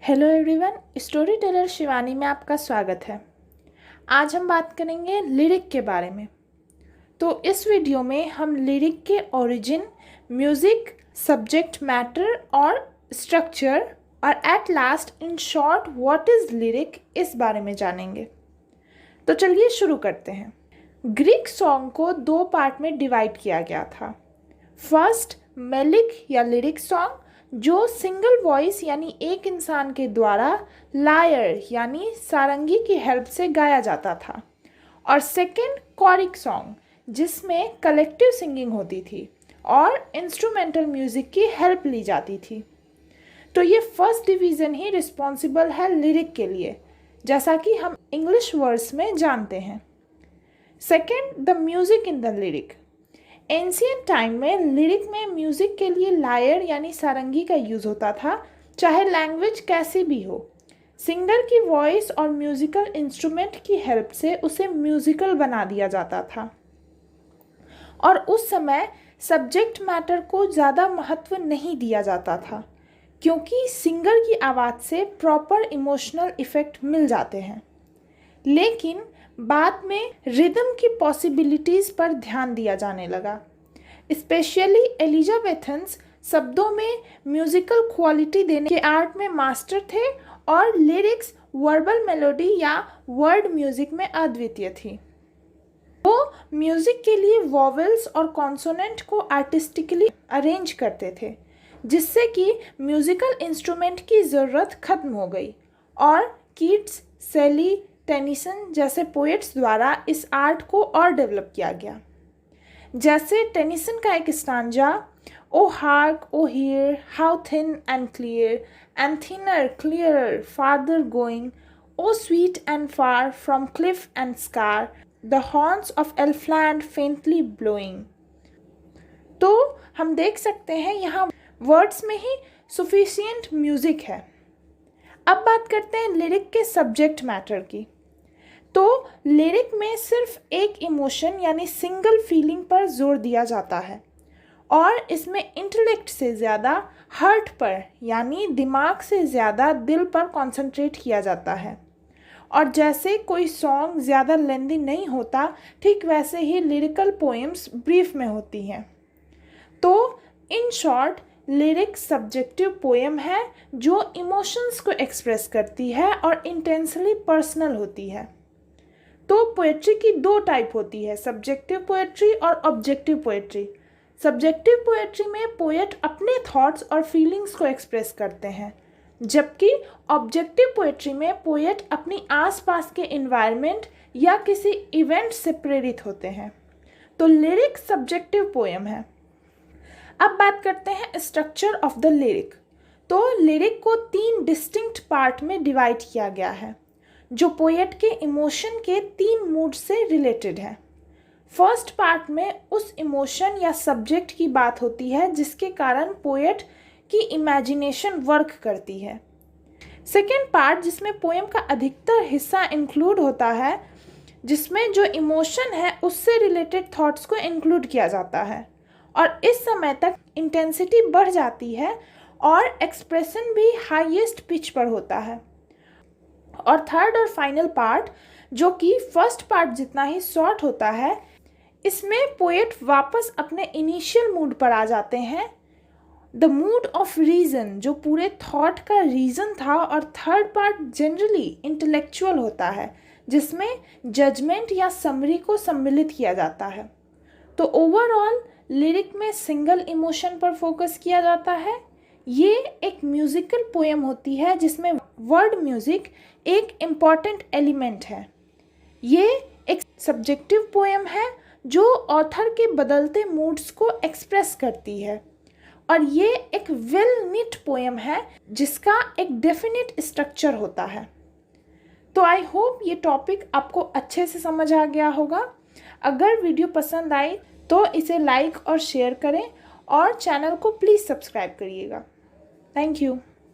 Hello everyone, story teller Shivani में आपका स्वागत है। आज हम बात करेंगे लिरिक के बारे में। तो इस वीडियो में हम लिरिक के ओरिजिन, म्यूज़िक, सब्जेक्ट मैटर और स्ट्रक्चर और at last in short what is lyric इस बारे में जानेंगे। तो चलिए शुरू करते हैं। ग्रीक सॉन्ग को दो पार्ट में डिवाइड किया गया था। फर्स्ट मेलिक या लिरिक सॉन्ग, जो सिंगल वॉइस यानी एक इंसान के द्वारा लायर यानी सारंगी की हेल्प से गाया जाता था। और सेकंड कोरिक सॉन्ग, जिसमें कलेक्टिव सिंगिंग होती थी और इंस्ट्रूमेंटल म्यूज़िक की हेल्प ली जाती थी। तो ये फर्स्ट डिवीज़न ही रिस्पॉन्सिबल है लिरिक के लिए, जैसा कि हम इंग्लिश वर्ड्स में जानते हैं। Second, the music in the lyric. Ancient time में लिरिक में म्यूज़िक के लिए लायर यानी सारंगी का यूज़ होता था, चाहे लैंग्वेज कैसी भी हो। सिंगर की वॉइस और म्यूज़िकल इंस्ट्रूमेंट की हेल्प से उसे म्यूज़िकल बना दिया जाता था। और उस समय सब्जेक्ट मैटर को ज़्यादा महत्व नहीं दिया जाता था, क्योंकि सिंगर की आवाज़ से प्रॉपर इमोशनल इफ़ेक्ट मिल जाते हैं। लेकिन बाद में रिदम की पॉसिबिलिटीज़ पर ध्यान दिया जाने लगा। स्पेशली एलिजाबेथन्स शब्दों में म्यूज़िकल क्वालिटी देने के आर्ट में मास्टर थे और लिरिक्स वर्बल मेलोडी या वर्ड म्यूज़िक में अद्वितीय थी। वो म्यूज़िक के लिए वॉवेल्स और कॉन्सोनेंट को आर्टिस्टिकली अरेंज करते थे, जिससे कि म्यूज़िकल इंस्ट्रूमेंट की ज़रूरत खत्म हो गई और कीट्स, सेली, टेनिसन जैसे पोएट्स द्वारा इस आर्ट को और डेवलप किया गया। जैसे टेनिसन का एक stanza, O hark O hear how thin and clear and thinner clearer farther going, O sweet and far from cliff and scar, the horns of Elfland faintly blowing. तो हम देख सकते हैं यहाँ वर्ड्स में ही सफिशिएंट म्यूज़िक है। अब बात करते हैं लिरिक के सब्जेक्ट मैटर की। तो लिरिक में सिर्फ एक इमोशन यानी सिंगल फीलिंग पर जोर दिया जाता है और इसमें इंटेलेक्ट से ज़्यादा हार्ट पर यानी दिमाग से ज़्यादा दिल पर कंसंट्रेट किया जाता है। और जैसे कोई सॉन्ग ज़्यादा लेंदी नहीं होता, ठीक वैसे ही लिरिकल पोएम्स ब्रीफ में होती हैं। तो in short lyric subjective poem है जो इमोशंस को एक्सप्रेस करती है और इंटेंसली पर्सनल होती है। तो पोएट्री की दो टाइप होती है, सब्जेक्टिव पोएट्री और ऑब्जेक्टिव पोएट्री। सब्जेक्टिव पोएट्री में पोएट अपने थॉट्स और फीलिंग्स को एक्सप्रेस करते हैं, जबकि ऑब्जेक्टिव पोएट्री में पोएट अपनी आसपास के एनवायरनमेंट या किसी इवेंट से प्रेरित होते हैं। तो लिरिक सब्जेक्टिव पोएम है। अब बात करते हैं स्ट्रक्चर ऑफ द लिरिक। तो लिरिक को 3 डिस्टिंक्ट पार्ट में डिवाइड किया गया है, जो पोएट के इमोशन के 3 मूड से रिलेटेड है। फर्स्ट पार्ट में उस इमोशन या सब्जेक्ट की बात होती है जिसके कारण पोएट की इमेजिनेशन वर्क करती है। सेकेंड पार्ट, जिसमें पोएम का अधिकतर हिस्सा इंक्लूड होता है, जिसमें जो इमोशन है उससे रिलेटेड थॉट्स को इंक्लूड किया जाता है और इस समय तक इंटेंसिटी बढ़ जाती है और एक्सप्रेशन भी हाईएस्ट पिच पर होता है। और थर्ड और फाइनल पार्ट, जो कि फर्स्ट पार्ट जितना ही शॉर्ट होता है, इसमें पोएट वापस अपने इनिशियल मूड पर आ जाते हैं, द मूड ऑफ रीज़न, जो पूरे थॉट का रीज़न था। और थर्ड पार्ट जनरली इंटेलेक्चुअल होता है, जिसमें जजमेंट या समरी को सम्मिलित किया जाता है। तो ओवरऑल लिरिक में सिंगल इमोशन पर फोकस किया जाता है। ये एक म्यूज़िकल पोएम होती है जिसमें वर्ड म्यूज़िक एक इम्पॉर्टेंट एलिमेंट है। ये एक सब्जेक्टिव पोएम है जो ऑथर के बदलते मूड्स को एक्सप्रेस करती है और ये एक वेल निट पोएम है जिसका एक डेफिनेट स्ट्रक्चर होता है। तो आई होप ये टॉपिक आपको अच्छे से समझ आ गया होगा। अगर वीडियो पसंद आई तो इसे लाइक और शेयर करें और चैनल को प्लीज़ सब्सक्राइब करिएगा। Thank you.